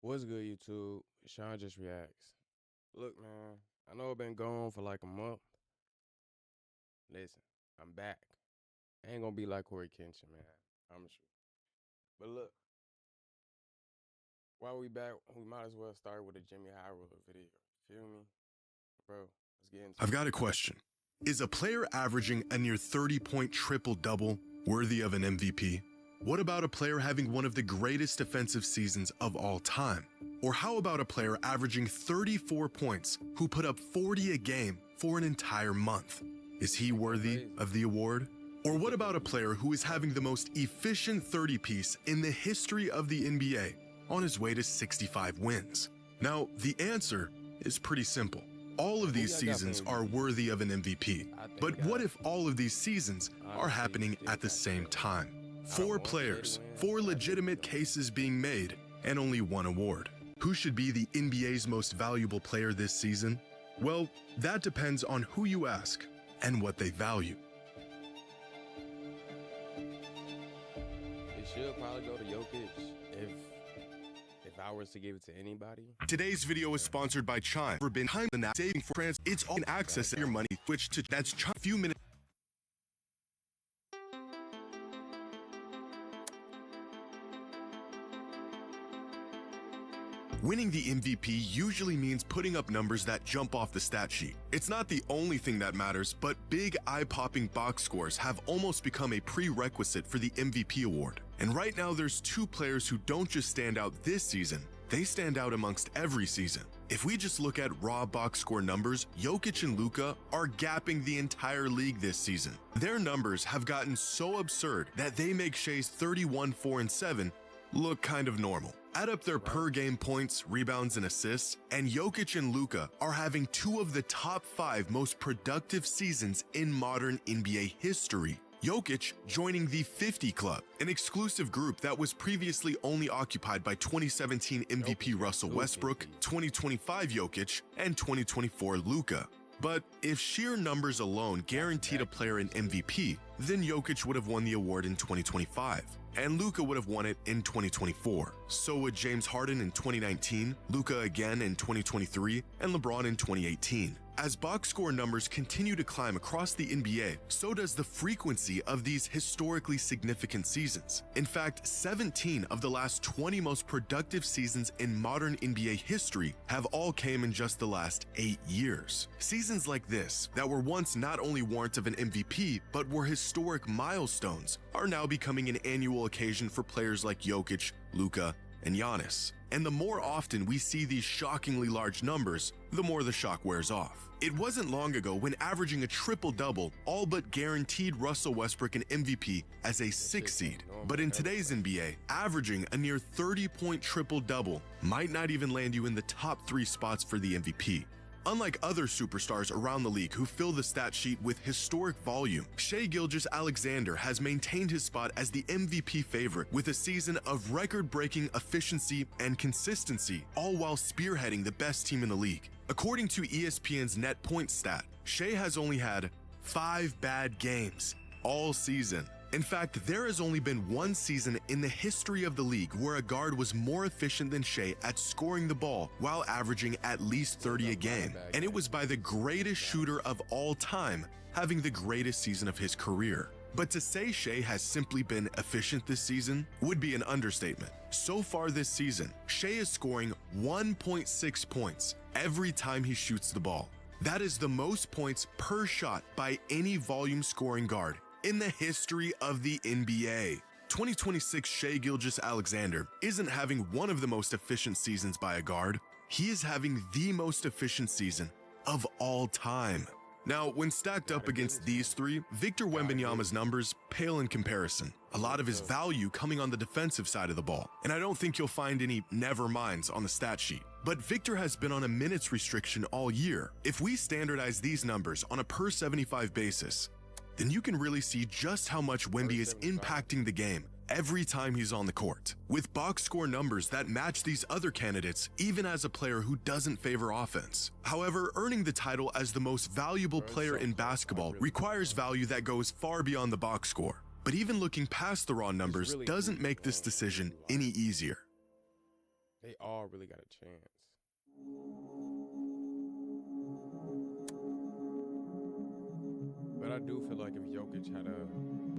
What's good, YouTube? Sean just reacts. Look, man, I know I've been gone for like a month. Listen, I'm back. I ain't gonna be like Corey Kenshin, man. I'm sure. But look, while we back, we might as well start with a JxmyHighroller video. Feel me? Bro, let's get into it. I've got a question. Is a player averaging a near 30-point triple-double worthy of an MVP? What about a player having one of the greatest defensive seasons of all time? Or how about a player averaging 34 points who put up 40 a game for an entire month? Is he worthy of the award? Or what about a player who is having the most efficient 30-piece in the history of the NBA on his way to 65 wins? Now, the answer is pretty simple. All of these seasons are worthy of an MVP, but what if all of these seasons are happening at the same time? 4 players, 4 legitimate cases being made, and only one award. Who should be the NBA's most valuable player this season? Well, that depends on who you ask and what they value. It should probably go to Jokic if I was to give it to anybody. Today's video is sponsored by Chime. For behind the saving for trans, it's all in access to your money. Switch to that's Chime. Few minutes. Winning the MVP usually means putting up numbers that jump off the stat sheet. It's not the only thing that matters, but big eye-popping box scores have almost become a prerequisite for the MVP award. And right now there's 2 players who don't just stand out this season, they stand out amongst every season. If we just look at raw box score numbers, Jokic and Luka are gapping the entire league this season. Their numbers have gotten so absurd that they make Shai's 31, 4, and 7 look kind of normal. Add up their per-game points, rebounds, and assists, and Jokic and Luka are having 2 of the top 5 most productive seasons in modern NBA history. Jokic joining the 50 Club, an exclusive group that was previously only occupied by 2017 MVP Russell Westbrook, 2025 Jokic, and 2024 Luka. But if sheer numbers alone guaranteed a player an MVP, then Jokic would have won the award in 2025, and Luka would have won it in 2024. So would James Harden in 2019, Luka again in 2023, and LeBron in 2018. As box score numbers continue to climb across the NBA, so does the frequency of these historically significant seasons. In fact, 17 of the last 20 most productive seasons in modern NBA history have all came in just the last 8 years. Seasons like this, that were once not only warrant of an MVP, but were historic milestones, are now becoming an annual occasion for players like Jokic, Luka, and Giannis. And the more often we see these shockingly large numbers, the more the shock wears off. It wasn't long ago when averaging a triple-double all but guaranteed Russell Westbrook an MVP as a 6 seed. But in today's NBA, averaging a near 30-point triple-double might not even land you in the top 3 spots for the MVP. Unlike other superstars around the league who fill the stat sheet with historic volume, Shai Gilgeous-Alexander has maintained his spot as the MVP favorite with a season of record-breaking efficiency and consistency, all while spearheading the best team in the league. According to ESPN's net point stat, Shai has only had 5 bad games all season. In fact, there has only been 1 season in the history of the league where a guard was more efficient than Shai at scoring the ball while averaging at least 30 a game, and it was by the greatest shooter of all time having the greatest season of his career. But to say Shai has simply been efficient this season would be an understatement. So far this season, Shai is scoring 1.6 points every time he shoots the ball. That is the most points per shot by any volume scoring guard in the history of the NBA. 2026 Shai Gilgeous-Alexander isn't having one of the most efficient seasons by a guard. He is having the most efficient season of all time. Now, when stacked up against these 3, Victor Wembanyama's numbers pale in comparison. A lot of his value coming on the defensive side of the ball, and I don't think you'll find any never minds on the stat sheet. But Victor has been on a minutes restriction all year. If we standardize these numbers on a per 75 basis, then you can really see just how much Wemby is impacting the game every time he's on the court, with box score numbers that match these other candidates even as a player who doesn't favor offense. However, earning the title as the most valuable player in basketball requires value that goes far beyond the box score. But even looking past the raw numbers doesn't make this decision any easier. They all really got a chance. But I do feel like if Jokic had a...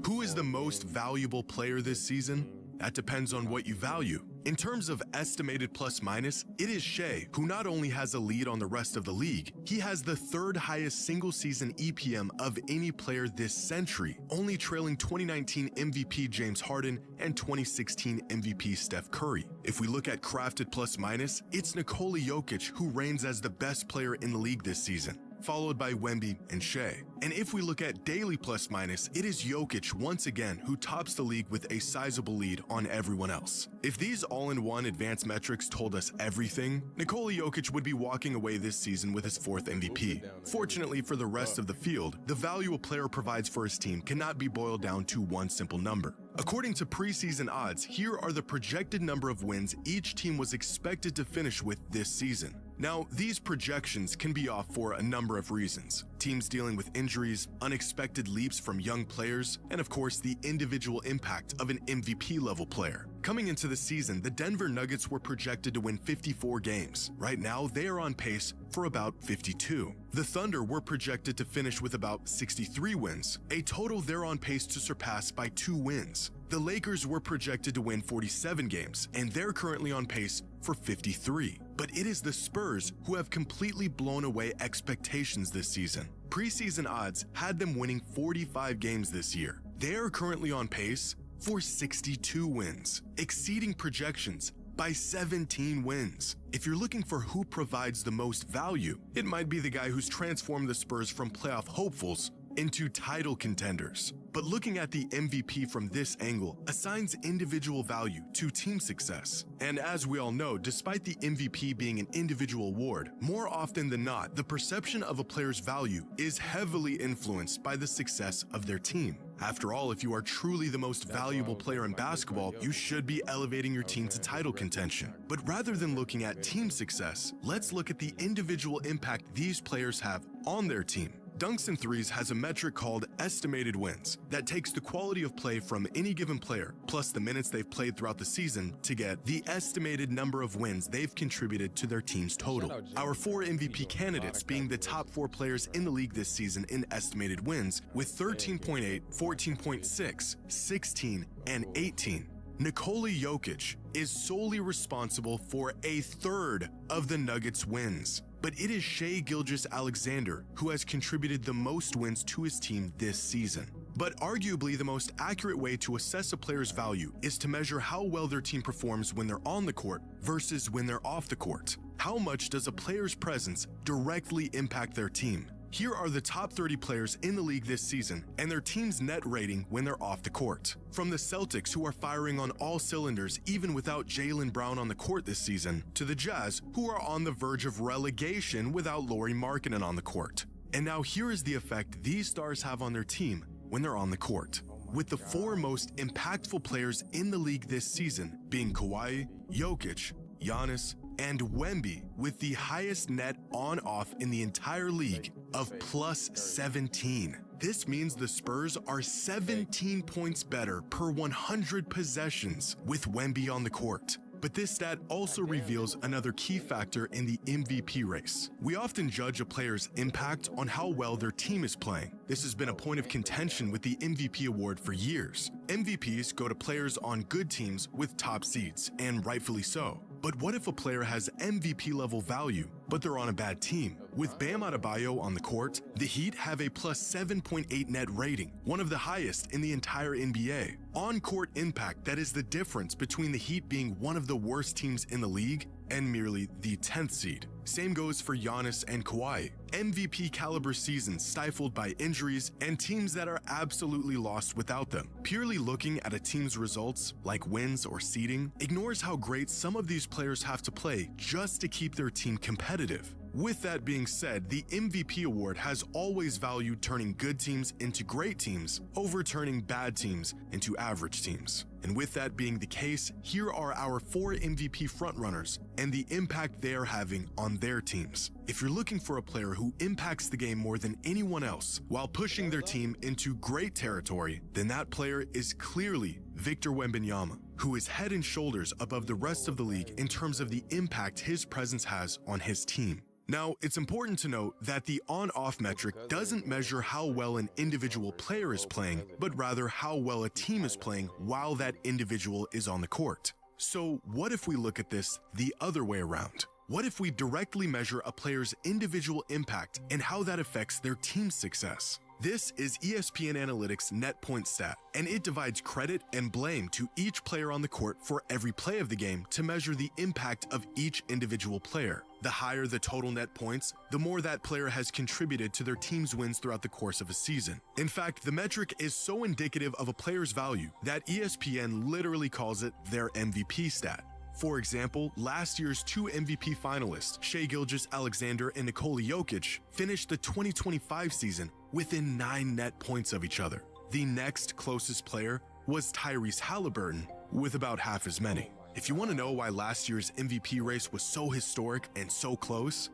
Who is the most valuable player this season? That depends on what you value. In terms of estimated plus minus, it is Shai, who not only has a lead on the rest of the league, he has the third highest single season EPM of any player this century, only trailing 2019 MVP James Harden and 2016 MVP Steph Curry. If we look at crafted plus minus, it's Nikola Jokic who reigns as the best player in the league this season, followed by Wemby and Shai. And if we look at daily plus minus, it is Jokic once again who tops the league with a sizable lead on everyone else. If these all-in-one advanced metrics told us everything, Nikola Jokic would be walking away this season with his fourth MVP. Fortunately for the rest of the field, the value a player provides for his team cannot be boiled down to one simple number. According to preseason odds, here are the projected number of wins each team was expected to finish with this season. Now, these projections can be off for a number of reasons. Teams dealing with injuries, unexpected leaps from young players, and of course the individual impact of an MVP level player. Coming into the season, the Denver Nuggets were projected to win 54 games. Right now, they are on pace for about 52. The Thunder were projected to finish with about 63 wins, a total they're on pace to surpass by 2 wins. The Lakers were projected to win 47 games, and they're currently on pace for 53. But it is the Spurs who have completely blown away expectations this season. Preseason odds had them winning 45 games this year. They are currently on pace for 62 wins, exceeding projections by 17 wins. If you're looking for who provides the most value, it might be the guy who's transformed the Spurs from playoff hopefuls into title contenders. But looking at the MVP from this angle assigns individual value to team success. And as we all know, despite the MVP being an individual award, more often than not, the perception of a player's value is heavily influenced by the success of their team. After all, if you are truly the most valuable player in basketball, you should be elevating your team to title contention. But rather than looking at team success, let's look at the individual impact these players have on their team. Dunks and Threes has a metric called estimated wins that takes the quality of play from any given player plus the minutes they've played throughout the season to get the estimated number of wins they've contributed to their team's total. Our 4 MVP candidates being the top 4 players in the league this season in estimated wins with 13.8, 14.6, 16, and 18. Nikola Jokic is solely responsible for a third of the Nuggets' wins. But it is Shai Gilgeous-Alexander who has contributed the most wins to his team this season. But arguably the most accurate way to assess a player's value is to measure how well their team performs when they're on the court versus when they're off the court. How much does a player's presence directly impact their team? Here are the top 30 players in the league this season and their team's net rating when they're off the court. From the Celtics, who are firing on all cylinders even without Jaylen Brown on the court this season, to the Jazz, who are on the verge of relegation without Lauri Markkanen on the court. And now here is the effect these stars have on their team when they're on the court, with the 4 most impactful players in the league this season being Kawhi, Jokic, Giannis, and Wemby, with the highest net on-off in the entire league of plus 17. This means the Spurs are 17 points better per 100 possessions with Wemby on the court. But this stat also reveals another key factor in the MVP race. We often judge a player's impact on how well their team is playing. This has been a point of contention with the MVP award for years. MVPs go to players on good teams with top seeds, and rightfully so. But what if a player has MVP level value, but they're on a bad team? With Bam Adebayo on the court, the Heat have a plus 7.8 net rating, one of the highest in the entire NBA. On-court impact, that is the difference between the Heat being one of the worst teams in the league and merely the 10th seed. Same goes for Giannis and Kawhi. MVP caliber seasons stifled by injuries and teams that are absolutely lost without them. Purely looking at a team's results, like wins or seeding, ignores how great some of these players have to play just to keep their team competitive. With that being said, the MVP award has always valued turning good teams into great teams over turning bad teams into average teams. And with that being the case, here are our 4 MVP frontrunners and the impact they are having on their teams. If you're looking for a player who impacts the game more than anyone else while pushing their team into great territory, then that player is clearly Victor Wembanyama, who is head and shoulders above the rest of the league in terms of the impact his presence has on his team. Now, it's important to note that the on-off metric doesn't measure how well an individual player is playing, but rather how well a team is playing while that individual is on the court. So what if we look at this the other way around? What if we directly measure a player's individual impact and how that affects their team's success? This is ESPN Analytics net point stat, and it divides credit and blame to each player on the court for every play of the game to measure the impact of each individual player. The higher the total net points, the more that player has contributed to their team's wins throughout the course of a season. In fact, the metric is so indicative of a player's value that ESPN literally calls it their MVP stat. For example, last year's 2 MVP finalists, Shai Gilgeous-Alexander and Nikola Jokic, finished the 2025 season within 9 net points of each other. The next closest player was Tyrese Halliburton, with about half as many. If you want to know why last year's MVP race was so historic and so close,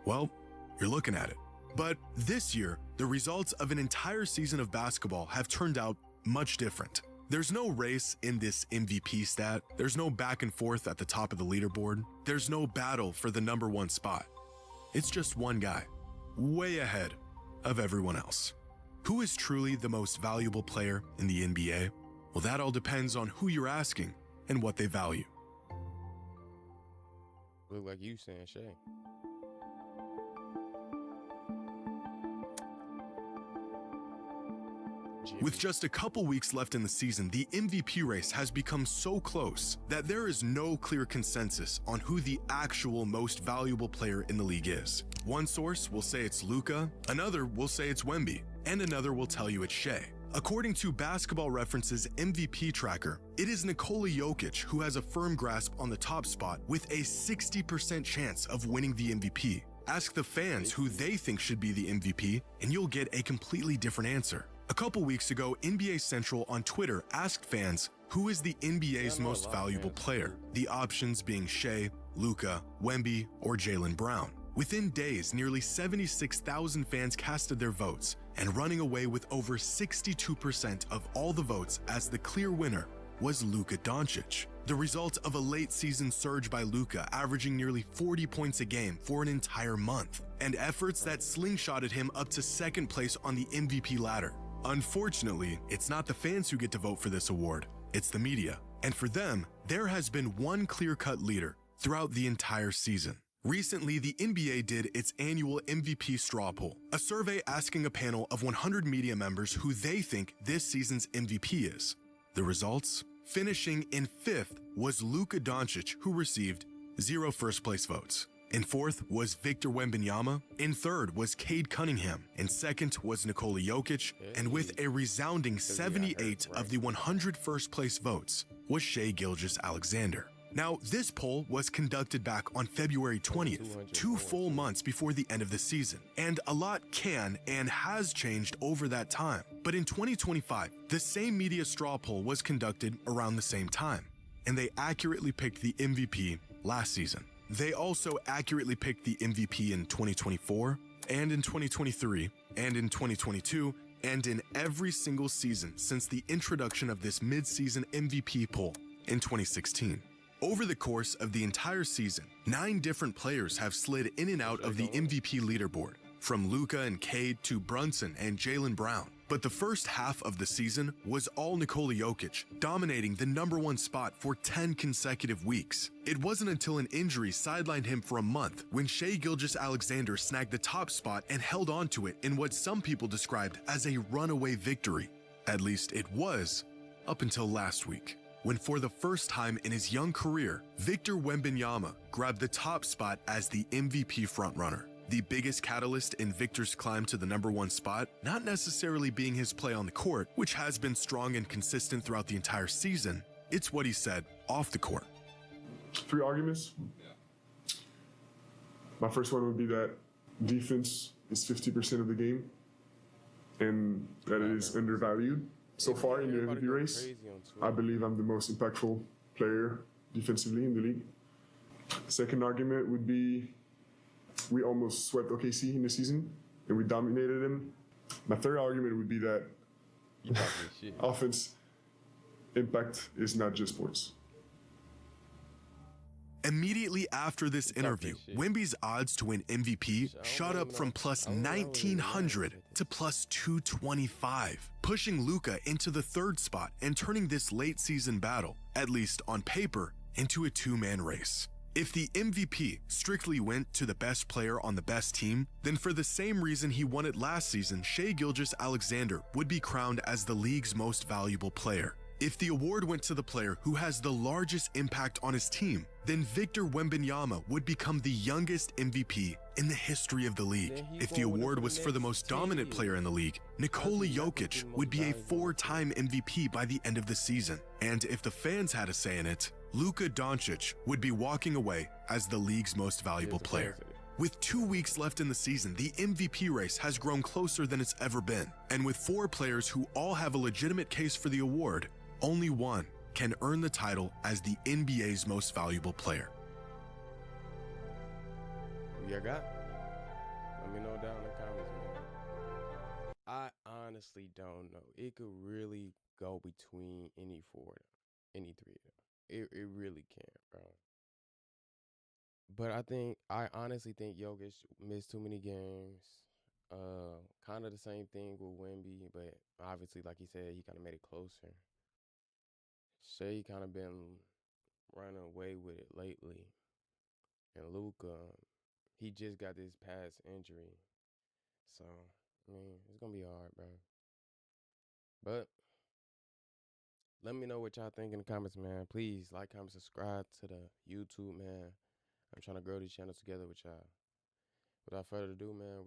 well, you're looking at it. But this year, the results of an entire season of basketball have turned out much different. There's no race in this MVP stat. There's no back and forth at the top of the leaderboard. There's no battle for the #1 spot. It's just one guy, way ahead of everyone else. Who is truly the most valuable player in the NBA? Well, that all depends on who you're asking and what they value. Look like you saying Shay. With just a couple weeks left in the season, the MVP race has become so close that there is no clear consensus on who the actual most valuable player in the league is. One source will say it's Luka, another will say it's Wemby, and another will tell you it's Shai. According to Basketball Reference's MVP tracker, it is Nikola Jokic who has a firm grasp on the top spot with a 60% chance of winning the MVP. Ask the fans who they think should be the MVP, and you'll get a completely different answer. A couple weeks ago, NBA Central on Twitter asked fans who is the NBA's most valuable player, the options being Shai, Luka, Wemby, or Jaylen Brown. Within days, nearly 76,000 fans casted their votes, and running away with over 62% of all the votes as the clear winner was Luka Doncic. The result of a late season surge by Luka, averaging nearly 40 points a game for an entire month, and efforts that slingshotted him up to second place on the MVP ladder. Unfortunately, it's not the fans who get to vote for this award, it's the media. And for them, there has been one clear-cut leader throughout the entire season. Recently, the NBA did its annual MVP straw poll, a survey asking a panel of 100 media members who they think this season's MVP is. The results? Finishing in 5th was Luka Doncic, who received 0 first-place votes. In 4th was Victor Wembanyama. In 3rd was Cade Cunningham. In 2nd was Nikola Jokic. And with a resounding 78 of the 100 first-place votes was Shai Gilgeous-Alexander. Now, this poll was conducted back on February 20th, 2 full months before the end of the season. And a lot can and has changed over that time. But in 2025, the same media straw poll was conducted around the same time. And they accurately picked the MVP last season. They also accurately picked the MVP in 2024, and in 2023, and in 2022, and in every single season since the introduction of this mid-season MVP poll in 2016. Over the course of the entire season, 9 different players have slid in and out of the MVP leaderboard, from Luka and Cade to Brunson and Jaylen Brown. But the first half of the season was all Nikola Jokic, dominating the #1 spot for 10 consecutive weeks. It wasn't until an injury sidelined him for a month when Shai Gilgeous-Alexander snagged the top spot and held on to it in what some people described as a runaway victory. At least it was, up until last week, when for the first time in his young career, Victor Wembanyama grabbed the top spot as the MVP frontrunner. The biggest catalyst in Victor's climb to the #1 spot, not necessarily being his play on the court, which has been strong and consistent throughout the entire season, it's what he said off the court. 3 arguments. My first one would be that defense is 50% of the game and that it is undervalued. so far in the Everybody MVP go race, crazy on I Twitter. believe I'm the most impactful player defensively in the league. Second argument would be we almost swept OKC in the season and we dominated them. My third argument would be that You talking shit. offense impact is not just sports. Immediately after this talking interview, shit. Wemby's odds to win MVP shot up from plus I don't know. 1900 to plus 225, pushing Luka into the third spot and turning this late season battle, at least on paper, into a two-man race. If the MVP strictly went to the best player on the best team, then for the same reason he won it last season, Shai Gilgeous-Alexander would be crowned as the league's most valuable player. If the award went to the player who has the largest impact on his team, then Victor Wembanyama would become the youngest MVP in the history of the league. Then he If the gonna win it award for the was for the next most 10 dominant years. player in the league, Nikola Because he's not Jokic the would be a most valuable. 4-time MVP by the end of the season. And if the fans had a say in it, Luka Doncic would be walking away as the league's most valuable Here's the player. answer. With 2 weeks left in the season, the MVP race has grown closer than it's ever been. And with 4 players who all have a legitimate case for the award, only one can earn the title as the NBA's most valuable player. Who you got? Let me know down in the comments, man. I honestly don't know. It could really go between any 4 of them, any 3 of them. It really can, bro. But I honestly think Jokic missed too many games. Kind of the same thing with Wemby, but obviously, like he said, he kind of made it closer. Shai kind of been running away with it lately. And Luka, he just got this past injury. So, I mean, it's going to be hard, bro. But let me know what y'all think in the comments, man. Please like, comment, subscribe to the YouTube, man. I'm trying to grow this channel together with y'all. Without further ado, man,